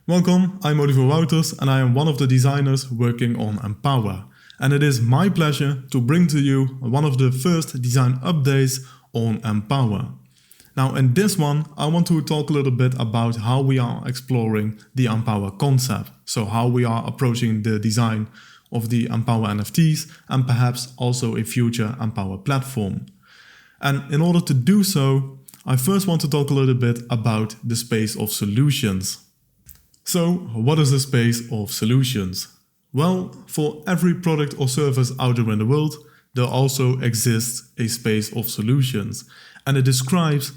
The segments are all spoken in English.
Welcome, I'm Oliver Wouters and I am one of the designers working on Empowa. And it is my pleasure to bring to you one of the first design updates on Empowa. Now in this one, I want to talk a little bit about how we are exploring the Empowa concept. So how we are approaching the design of the Empowa NFTs and perhaps also a future Empowa platform. And in order to do so, I first want to talk a little bit about the space of solutions. So, what is the space of solutions? Well, for every product or service out there in the world, there also exists a space of solutions. And it describes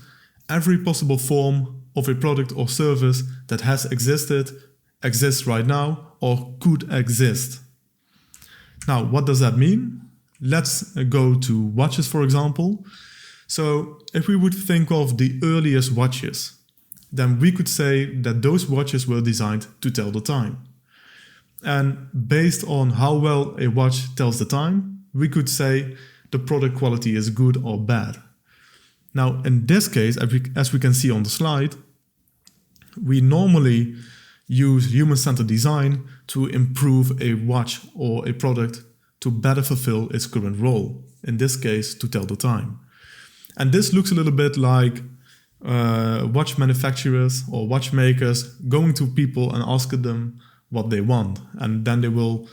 every possible form of a product or service that has existed, exists right now, or could exist. Now, what does that mean? Let's go to watches, for example. So, if we would think of the earliest watches, then we could say that those watches were designed to tell the time. And based on how well a watch tells the time, we could say the product quality is good or bad. Now, in this case, as we can see on the slide, we normally use human-centered design to improve a watch or a product to better fulfill its current role, in this case, to tell the time. And this looks a little bit like watch manufacturers or watchmakers going to people and asking them what they want, and then they will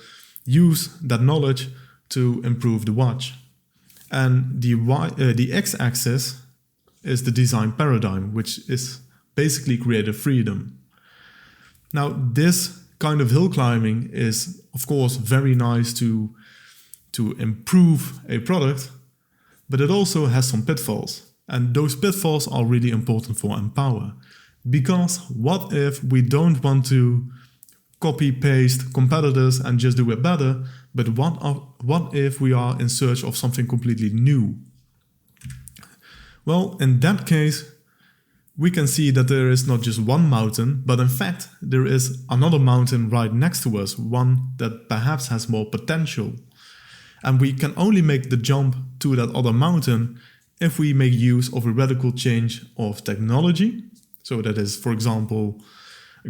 use that knowledge to improve the watch. And the x-axis is the design paradigm, which is basically creative freedom. Now, this kind of hill climbing is, of course, very nice to improve a product, but it also has some pitfalls. And those pitfalls are really important for Empowa. Because what if we don't want to copy-paste competitors and just do it better, but what if we are in search of something completely new? Well, in that case, we can see that there is not just one mountain, but in fact, there is another mountain right next to us, one that perhaps has more potential. And we can only make the jump to that other mountain if we make use of a radical change of technology. So that is, for example,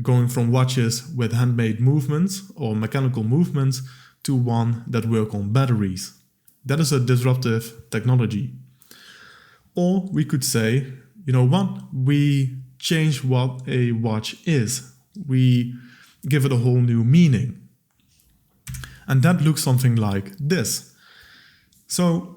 going from watches with handmade movements or mechanical movements to one that work on batteries. That is a disruptive technology. Or we could say, you know what, we change what a watch is. We give it a whole new meaning. And that looks something like this. So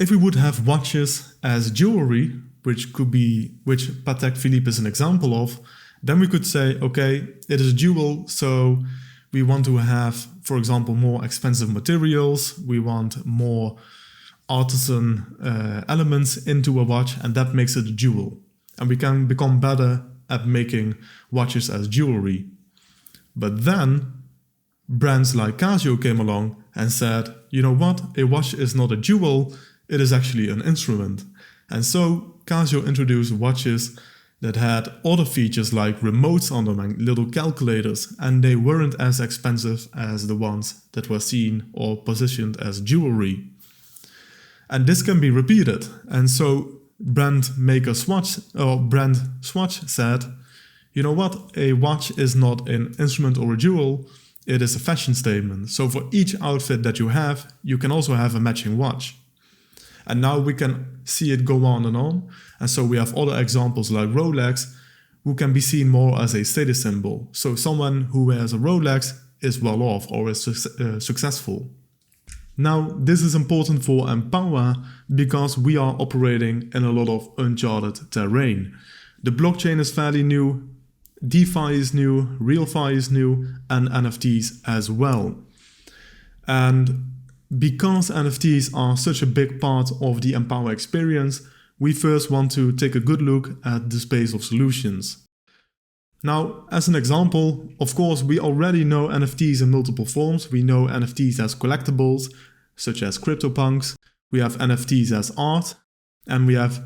if we would have watches as jewelry, which Patek Philippe is an example of, then we could say, okay, it is a jewel, so we want to have, for example, more expensive materials, we want more artisan elements into a watch, and that makes it a jewel. And we can become better at making watches as jewelry. But then brands like Casio came along and said, you know what, a watch is not a jewel, it is actually an instrument. And so Casio introduced watches that had other features like remotes on them and little calculators, and they weren't as expensive as the ones that were seen or positioned as jewelry. And this can be repeated. And so brand Swatch said, you know what, a watch is not an instrument or a jewel, it is a fashion statement. So for each outfit that you have, you can also have a matching watch. And now we can see it go on. And so we have other examples like Rolex, who can be seen more as a status symbol. So someone who wears a Rolex is well off or is successful. Now, this is important for Empowa because we are operating in a lot of uncharted terrain. The blockchain is fairly new, DeFi is new, RealFi is new, and NFTs as well. And because NFTs are such a big part of the Empowa experience, we first want to take a good look at the space of solutions. Now, as an example, of course, we already know NFTs in multiple forms. We know NFTs as collectibles, such as CryptoPunks. We have NFTs as art, and we have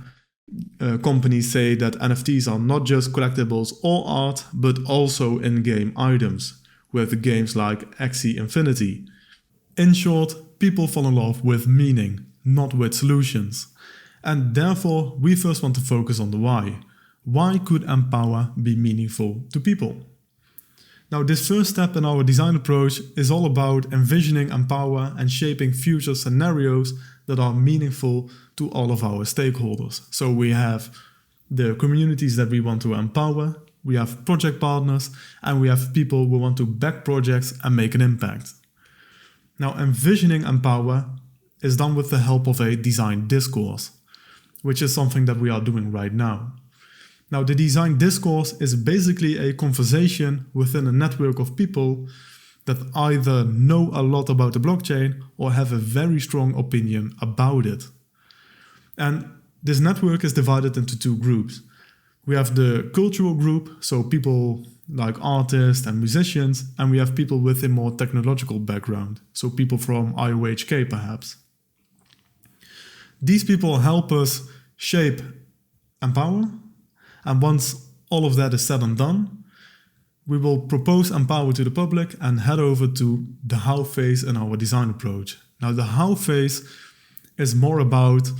companies say that NFTs are not just collectibles or art, but also in-game items, with games like Axie Infinity. In short, people fall in love with meaning, not with solutions. And therefore, we first want to focus on the why. Why could Empowa be meaningful to people? Now, this first step in our design approach is all about envisioning Empowa and shaping future scenarios that are meaningful to all of our stakeholders. So we have the communities that we want to empower, we have project partners, and we have people who want to back projects and make an impact. Now, envisioning Empowa is done with the help of a design discourse, which is something that we are doing right now. Now, the design discourse is basically a conversation within a network of people that either know a lot about the blockchain or have a very strong opinion about it. And this network is divided into two groups. We have the cultural group, so people like artists and musicians, and we have people with a more technological background, so people from IOHK perhaps. These people help us shape Empowa, and once all of that is said and done, we will propose Empowa to the public and head over to the how phase in our design approach. Now, the how phase is more about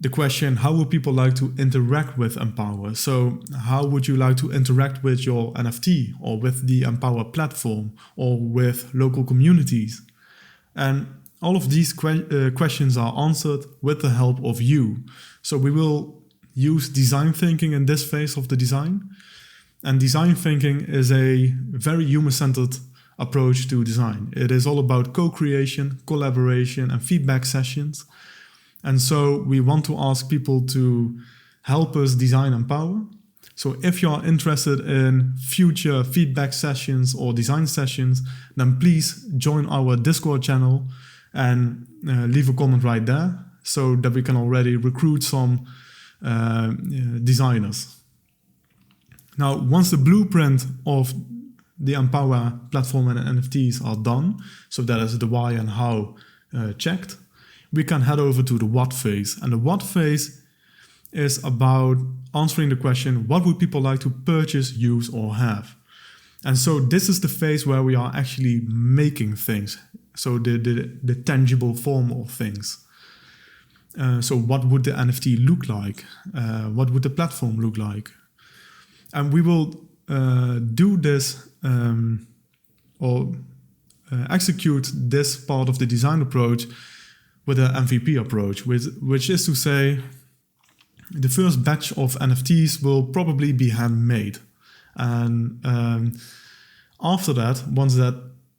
the question, how would people like to interact with Empowa? So how would you like to interact with your NFT or with the Empowa platform or with local communities? And all of these questions are answered with the help of you. So we will use design thinking in this phase of the design. And design thinking is a very human-centered approach to design. It is all about co-creation, collaboration, and feedback sessions. And so we want to ask people to help us design Empowa. So if you are interested in future feedback sessions or design sessions, then please join our Discord channel and leave a comment right there so that we can already recruit some designers. Now, once the blueprint of the Empowa platform and NFTs are done, so that is the why and how checked, we can head over to the what phase. And the what phase is about answering the question, what would people like to purchase, use, or have? And so this is the phase where we are actually making things. So the tangible form of things. So what would the NFT look like? What would the platform look like? And we will do this execute this part of the design approach with an MVP approach, which is to say the first batch of NFTs will probably be handmade. And after that, once that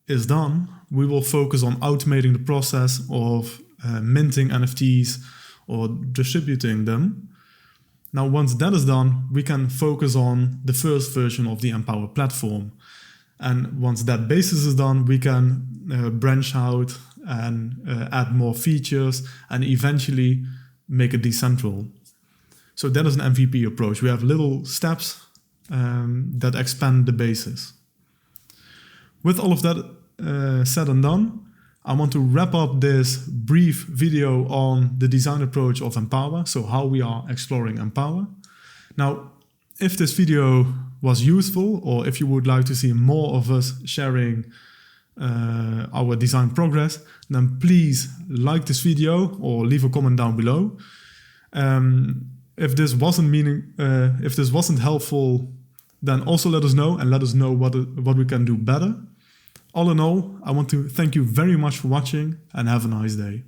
is done, we will focus on automating the process of minting NFTs or distributing them. Now, once that is done, we can focus on the first version of the Empowa platform. And once that basis is done, we can branch out and add more features and eventually make it decentral. So that is an MVP approach. We have little steps that expand the basis. With all of that said and done, I want to wrap up this brief video on the design approach of Empowa, so how we are exploring Empowa. Now, if this video was useful, or if you would like to see more of us sharing our design progress, then please like this video or leave a comment down below. If this wasn't helpful, then also let us know and let us know what we can do better. All in all, I want to thank you very much for watching and have a nice day.